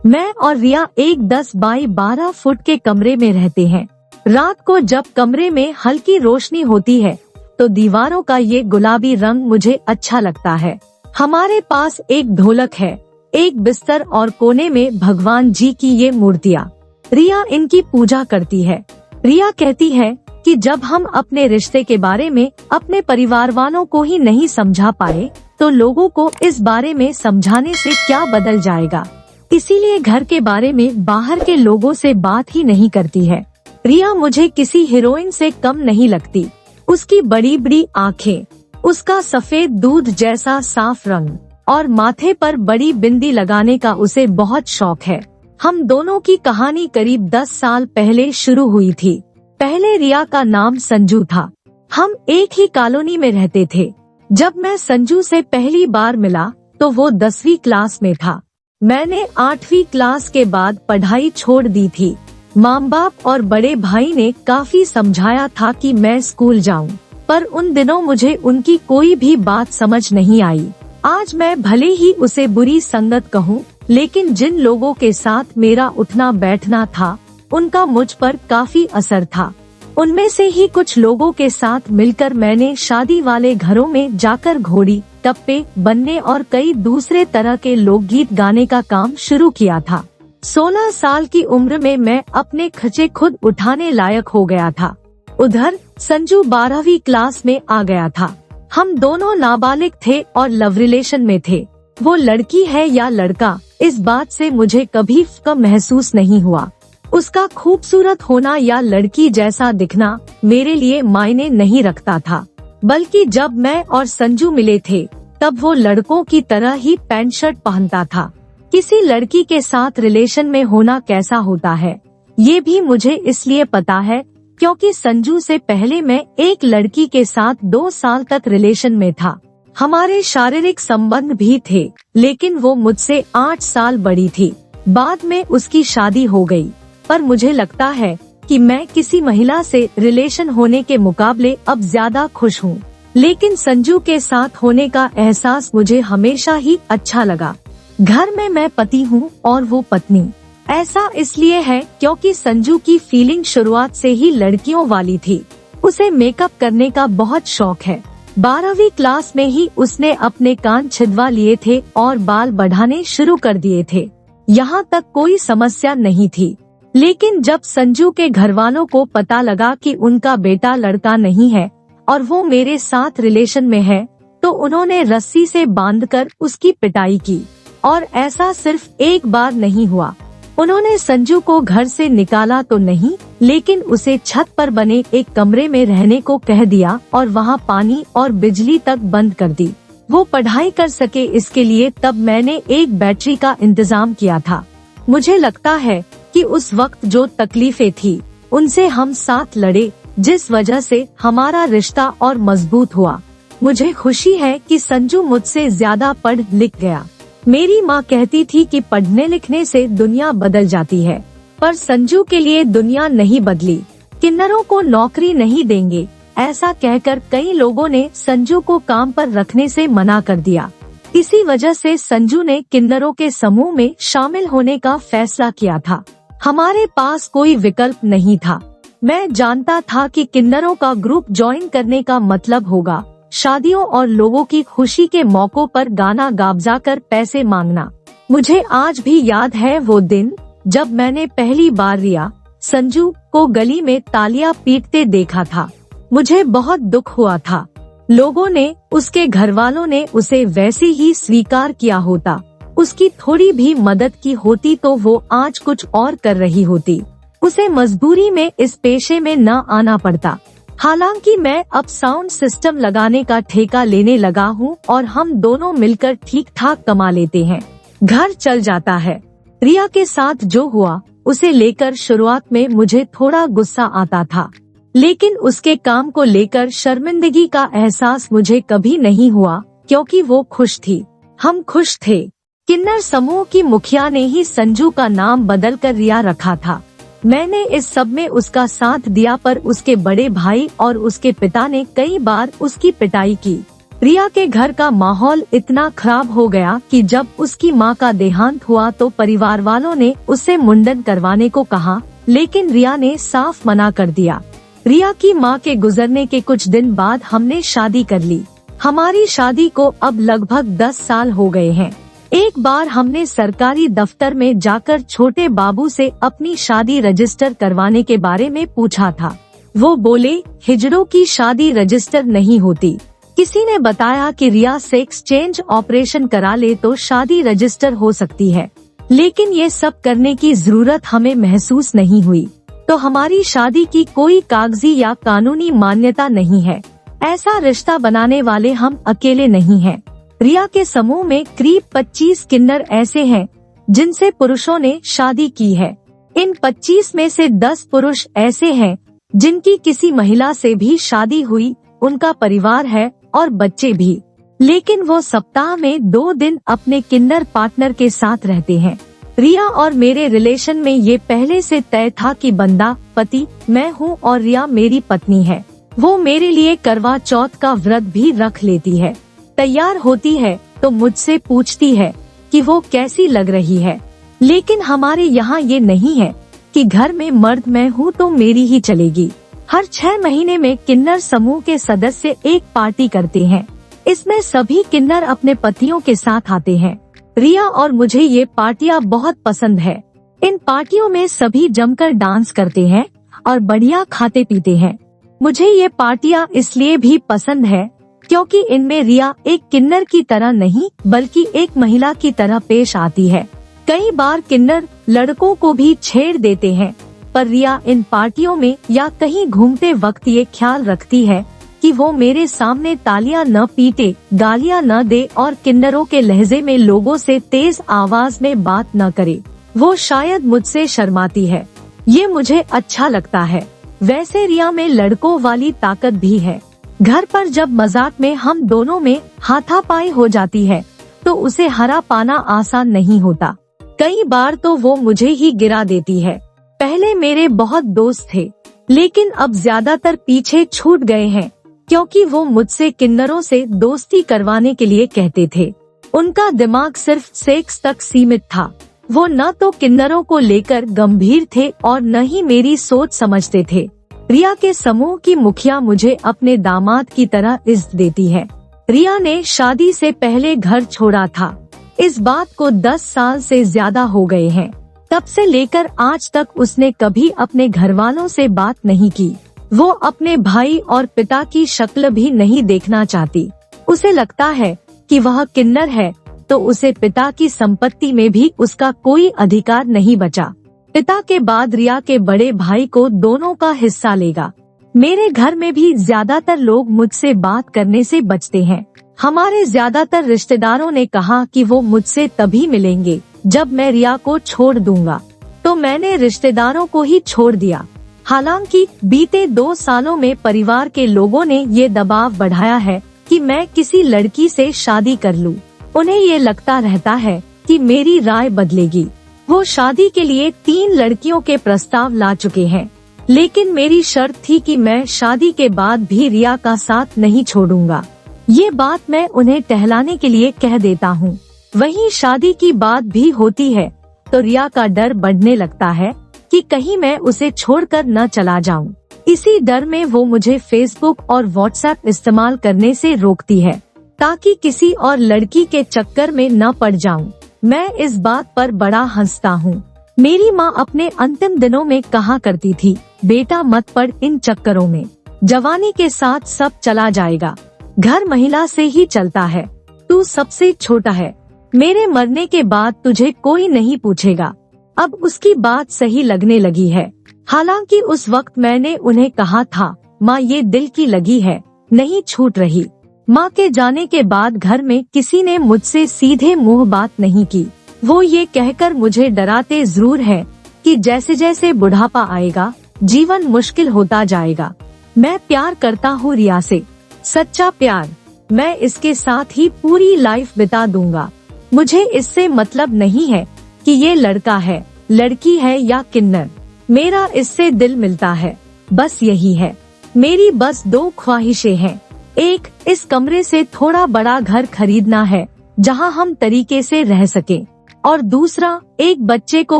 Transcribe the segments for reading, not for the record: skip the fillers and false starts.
मैं और रिया एक 10 बाई 12 फुट के कमरे में रहते हैं। रात को जब कमरे में हल्की रोशनी होती है तो दीवारों का ये गुलाबी रंग मुझे अच्छा लगता है। हमारे पास एक ढोलक है, एक बिस्तर और कोने में भगवान जी की ये मूर्तियाँ। रिया इनकी पूजा करती है। रिया कहती है कि जब हम अपने रिश्ते के बारे में अपने परिवार वालों को ही नहीं समझा पाए तो लोगों को इस बारे में समझाने से क्या बदल जाएगा। इसीलिए घर के बारे में बाहर के लोगों से बात ही नहीं करती है। रिया मुझे किसी हीरोइन से कम नहीं लगती। उसकी बड़ी बड़ी आँखें, उसका सफेद दूध जैसा साफ रंग और माथे पर बड़ी बिंदी लगाने का उसे बहुत शौक है। हम दोनों की कहानी करीब 10 साल पहले शुरू हुई थी। पहले रिया का नाम संजू था। हम एक ही कॉलोनी में रहते थे। जब मैं संजू से पहली बार मिला तो वो 10वीं क्लास में था। मैंने 8वीं क्लास के बाद पढ़ाई छोड़ दी थी। माँ बाप और बड़े भाई ने काफी समझाया था कि मैं स्कूल जाऊं, पर उन दिनों मुझे उनकी कोई भी बात समझ नहीं आई। आज मैं भले ही उसे बुरी संगत कहूँ, लेकिन जिन लोगों के साथ मेरा उठना बैठना था उनका मुझ पर काफी असर था। उनमें से ही कुछ लोगों के साथ मिलकर मैंने शादी वाले घरों में जाकर घोड़ी, टप्पे बनने और कई दूसरे तरह के लोकगीत गाने का काम शुरू किया था। 16 साल की उम्र में मैं अपने खर्चे खुद उठाने लायक हो गया था। उधर संजू 12वीं क्लास में आ गया था। हम दोनों नाबालिग थे और लव रिलेशन में थे। वो लड़की है या लड़का, इस बात से मुझे कभी फ़िक्र महसूस नहीं हुआ। उसका खूबसूरत होना या लड़की जैसा दिखना मेरे लिए मायने नहीं रखता था, बल्कि जब मैं और संजू मिले थे तब वो लड़कों की तरह ही पैंट शर्ट पहनता था। किसी लड़की के साथ रिलेशन में होना कैसा होता है ये भी मुझे इसलिए पता है क्योंकि संजू से पहले मैं एक लड़की के साथ 2 साल तक रिलेशन में था। हमारे शारीरिक संबंध भी थे, लेकिन वो मुझसे 8 साल बड़ी थी। बाद में उसकी शादी हो गई, पर मुझे लगता है कि मैं किसी महिला से रिलेशन होने के मुकाबले अब ज्यादा खुश हूँ। लेकिन संजू के साथ होने का एहसास मुझे हमेशा ही अच्छा लगा। घर में मैं पति हूँ और वो पत्नी। ऐसा इसलिए है क्योंकि संजू की फीलिंग शुरुआत से ही लड़कियों वाली थी। उसे मेकअप करने का बहुत शौक है। 12वीं क्लास में ही उसने अपने कान छिदवा लिए थे और बाल बढ़ाने शुरू कर दिए थे। यहाँ तक कोई समस्या नहीं थी, लेकिन जब संजू के घरवालों को पता लगा कि उनका बेटा लड़का नहीं है और वो मेरे साथ रिलेशन में है, तो उन्होंने रस्सी से बांधकर उसकी पिटाई की। और ऐसा सिर्फ एक बार नहीं हुआ। उन्होंने संजू को घर से निकाला तो नहीं, लेकिन उसे छत पर बने एक कमरे में रहने को कह दिया और वहाँ पानी और बिजली तक बंद कर दी। वो पढ़ाई कर सके इसके लिए तब मैंने एक बैटरी का इंतजाम किया था। मुझे लगता है कि उस वक्त जो तकलीफें थी उनसे हम साथ लड़े, जिस वजह से हमारा रिश्ता और मजबूत हुआ। मुझे खुशी है कि संजू मुझसे ज्यादा पढ़ लिख गया। मेरी माँ कहती थी कि पढ़ने लिखने से दुनिया बदल जाती है, पर संजू के लिए दुनिया नहीं बदली। किन्नरों को नौकरी नहीं देंगे, ऐसा कहकर कई लोगों ने संजू को काम पर रखने से मना कर दिया। इसी वजह से संजू ने किन्नरों के समूह में शामिल होने का फैसला किया था। हमारे पास कोई विकल्प नहीं था। मैं जानता था कि किन्नरों का ग्रुप ज्वाइन करने का मतलब होगा शादियों और लोगों की खुशी के मौकों पर गाना गा कर पैसे मांगना। मुझे आज भी याद है वो दिन जब मैंने पहली बार रिया संजू को गली में तालियां पीटते देखा था। मुझे बहुत दुख हुआ था। लोगों ने, उसके घरवालों ने उसे वैसे ही स्वीकार किया होता। उसकी थोड़ी भी मदद की होती तो वो आज कुछ और कर रही होती। उसे मजबूरी में इस पेशे में न आना पड़ता। हालांकि मैं अब साउंड सिस्टम लगाने का ठेका लेने लगा हूँ और हम दोनों मिलकर ठीक ठाक कमा लेते हैं, घर चल जाता है। रिया के साथ जो हुआ उसे लेकर शुरुआत में मुझे थोड़ा गुस्सा आता था, लेकिन उसके काम को लेकर शर्मिंदगी का एहसास मुझे कभी नहीं हुआ क्योंकि वो खुश थी, हम खुश थे। किन्नर समूह की मुखिया ने ही संजू का नाम बदलकर रिया रखा था। मैंने इस सब में उसका साथ दिया, पर उसके बड़े भाई और उसके पिता ने कई बार उसकी पिटाई की। रिया के घर का माहौल इतना खराब हो गया कि जब उसकी मां का देहांत हुआ तो परिवार वालों ने उससे मुंडन करवाने को कहा, लेकिन रिया ने साफ मना कर दिया। रिया की मां के गुजरने के कुछ दिन बाद हमने शादी कर ली। हमारी शादी को अब लगभग 10 साल हो गए हैं। एक बार हमने सरकारी दफ्तर में जाकर छोटे बाबू से अपनी शादी रजिस्टर करवाने के बारे में पूछा था। वो बोले, हिजड़ों की शादी रजिस्टर नहीं होती। किसी ने बताया कि रिया सेक्स चेंज ऑपरेशन करा ले तो शादी रजिस्टर हो सकती है, लेकिन ये सब करने की जरूरत हमें महसूस नहीं हुई, तो हमारी शादी की कोई कागजी या कानूनी मान्यता नहीं है। ऐसा रिश्ता बनाने वाले हम अकेले नहीं हैं। रिया के समूह में करीब 25 किन्नर ऐसे हैं जिनसे पुरुषों ने शादी की है। इन 25 में से 10 पुरुष ऐसे हैं जिनकी किसी महिला से भी शादी हुई, उनका परिवार है और बच्चे भी, लेकिन वो सप्ताह में 2 दिन अपने किन्नर पार्टनर के साथ रहते हैं। रिया और मेरे रिलेशन में ये पहले से तय था कि बंदा पति मैं हूँ और रिया मेरी पत्नी है। वो मेरे लिए करवा चौथ का व्रत भी रख लेती है। तैयार होती है तो मुझसे पूछती है कि वो कैसी लग रही है, लेकिन हमारे यहाँ ये नहीं है कि घर में मर्द मैं हूँ तो मेरी ही चलेगी। हर 6 महीने में किन्नर समूह के सदस्य एक पार्टी करते हैं। इसमें सभी किन्नर अपने पतियों के साथ आते हैं। रिया और मुझे ये पार्टियां बहुत पसंद है। इन पार्टियों में सभी जमकर डांस करते हैं और बढ़िया खाते पीते हैं। मुझे ये पार्टियां इसलिए भी पसंद है क्योंकि इनमें रिया एक किन्नर की तरह नहीं बल्कि एक महिला की तरह पेश आती है। कई बार किन्नर लड़कों को भी छेड़ देते हैं, पर रिया इन पार्टियों में या कहीं घूमते वक्त ये ख्याल रखती है कि वो मेरे सामने तालियां न पीटे, गालियां न दे और किन्नरों के लहजे में लोगों से तेज आवाज में बात न करे। वो शायद मुझसे शर्माती है, ये मुझे अच्छा लगता है। वैसे रिया में लड़कों वाली ताकत भी है। घर पर जब मजाक में हम दोनों में हाथापाई हो जाती है तो उसे हरा पाना आसान नहीं होता। कई बार तो वो मुझे ही गिरा देती है। पहले मेरे बहुत दोस्त थे, लेकिन अब ज्यादातर पीछे छूट गए हैं क्योंकि वो मुझसे किन्नरों से दोस्ती करवाने के लिए कहते थे। उनका दिमाग सिर्फ सेक्स तक सीमित था। वो न तो किन्नरों को लेकर गंभीर थे और न ही मेरी सोच समझते थे। रिया के समूह की मुखिया मुझे अपने दामाद की तरह इज्जत देती है। रिया ने शादी से पहले घर छोड़ा था। इस बात को 10 साल से ज्यादा हो गए हैं। तब से लेकर आज तक उसने कभी अपने घर वालों से बात नहीं की। वो अपने भाई और पिता की शक्ल भी नहीं देखना चाहती। उसे लगता है कि वह किन्नर है तो उसे पिता की संपत्ति में भी उसका कोई अधिकार नहीं बचा। पिता के बाद रिया के बड़े भाई को दोनों का हिस्सा लेगा। मेरे घर में भी ज्यादातर लोग मुझसे बात करने से बचते हैं। हमारे ज्यादातर रिश्तेदारों ने कहा कि वो मुझसे तभी मिलेंगे जब मैं रिया को छोड़ दूंगा, तो मैंने रिश्तेदारों को ही छोड़ दिया। हालांकि बीते 2 सालों में परिवार के लोगों ने ये दबाव बढ़ाया है कि मैं किसी लड़की से शादी कर लूं। उन्हें ये लगता रहता है कि मेरी राय बदलेगी। वो शादी के लिए 3 लड़कियों के प्रस्ताव ला चुके हैं, लेकिन मेरी शर्त थी कि मैं शादी के बाद भी रिया का साथ नहीं छोड़ूंगा। ये बात मैं उन्हें टहलाने के लिए कह देता हूँ। वहीं शादी की बात भी होती है तो रिया का डर बढ़ने लगता है कि कहीं मैं उसे छोड़कर न चला जाऊं। इसी डर में वो मुझे फेसबुक और व्हाट्सएप इस्तेमाल करने से रोकती है ताकि किसी और लड़की के चक्कर में न पड़ जाऊं। मैं इस बात पर बड़ा हंसता हूँ। मेरी माँ अपने अंतिम दिनों में कहा करती थी, बेटा मत पड़ इन चक्करों में, जवानी के साथ सब चला जाएगा। घर महिला से ही चलता है, तू सबसे छोटा है, मेरे मरने के बाद तुझे कोई नहीं पूछेगा। अब उसकी बात सही लगने लगी है। हालांकि उस वक्त मैंने उन्हें कहा था, माँ ये दिल की लगी है, नहीं छूट रही। माँ के जाने के बाद घर में किसी ने मुझसे सीधे मुंह बात नहीं की। वो ये कहकर मुझे डराते जरूर है कि जैसे जैसे बुढ़ापा आएगा जीवन मुश्किल होता जाएगा। मैं प्यार करता हूँ रिया से, सच्चा प्यार। मैं इसके साथ ही पूरी लाइफ बिता दूंगा। मुझे इससे मतलब नहीं है कि ये लड़का है, लड़की है या किन्नर। मेरा इससे दिल मिलता है, बस यही है। मेरी बस 2 ख्वाहिशें हैं, एक, इस कमरे से थोड़ा बड़ा घर खरीदना है जहां हम तरीके से रह सके। और दूसरा, एक बच्चे को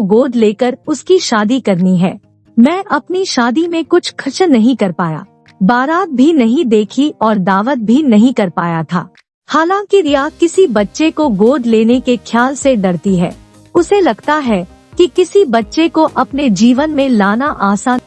गोद लेकर उसकी शादी करनी है। मैं अपनी शादी में कुछ खर्च नहीं कर पाया, बारात भी नहीं देखी और दावत भी नहीं कर पाया था। हालांकि रिया किसी बच्चे को गोद लेने के ख्याल से डरती है। उसे लगता है कि किसी बच्चे को अपने जीवन में लाना आसान